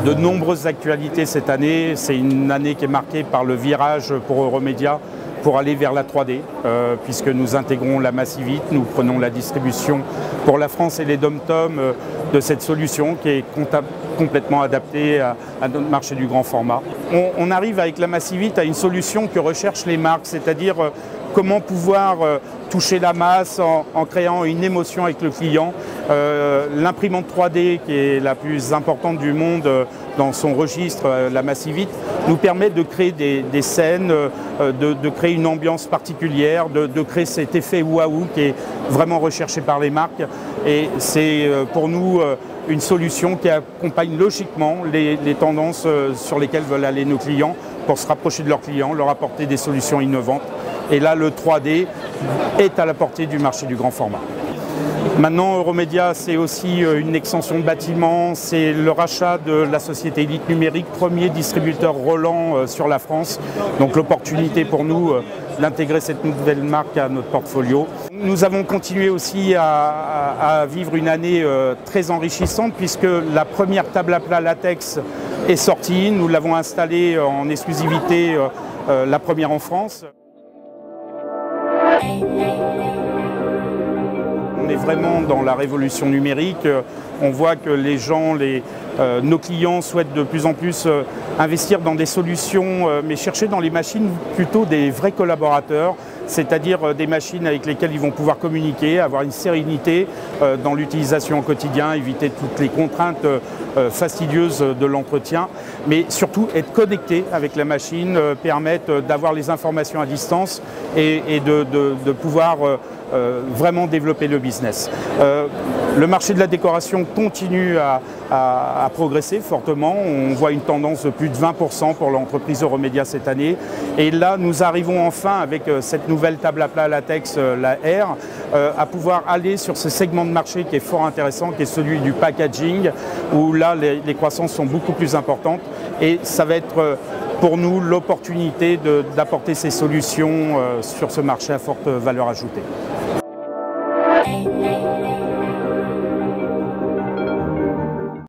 de nombreuses actualités cette année. C'est une année qui est marquée par le virage pour Euromédia pour aller vers la 3D, puisque nous intégrons la Massivit, nous prenons la distribution pour la France et les DOM-TOM de cette solution qui est complètement adaptée à notre marché du grand format. On arrive avec la Massivit à une solution que recherchent les marques, c'est-à-dire comment pouvoir toucher la masse en créant une émotion avec le client. L'imprimante 3D, qui est la plus importante du monde dans son registre, la Massivit, nous permet de créer des scènes, de créer une ambiance particulière, de créer cet effet waouh qui est vraiment recherché par les marques. Et c'est pour nous une solution qui accompagne logiquement les tendances sur lesquelles veulent aller nos clients pour se rapprocher de leurs clients, leur apporter des solutions innovantes. Et là, le 3D est à la portée du marché du grand format. Maintenant, Euromédia, c'est aussi une extension de bâtiment, c'est le rachat de la société Elite Numérique, premier distributeur Roland sur la France. Donc l'opportunité pour nous d'intégrer cette nouvelle marque à notre portfolio. Nous avons continué aussi à vivre une année très enrichissante puisque la première table à plat latex est sortie. Nous l'avons installée en exclusivité, la première en France. On est vraiment dans la révolution numérique. On voit que les gens, nos clients souhaitent de plus en plus investir dans des solutions, mais chercher dans les machines plutôt des vrais collaborateurs, c'est-à-dire des machines avec lesquelles ils vont pouvoir communiquer, avoir une sérénité dans l'utilisation au quotidien, éviter toutes les contraintes fastidieuses de l'entretien, mais surtout être connecté avec la machine, permettre d'avoir les informations à distance et de pouvoir vraiment développer le business. Le marché de la décoration continue à progresser fortement. On voit une tendance de plus de 20% pour l'entreprise Euromédia cette année. Et là, nous arrivons enfin avec cette nouvelle table à plat latex, la R, à pouvoir aller sur ce segment de marché qui est fort intéressant, qui est celui du packaging, où là, les croissances sont beaucoup plus importantes. Et ça va être pour nous l'opportunité d'apporter ces solutions sur ce marché à forte valeur ajoutée.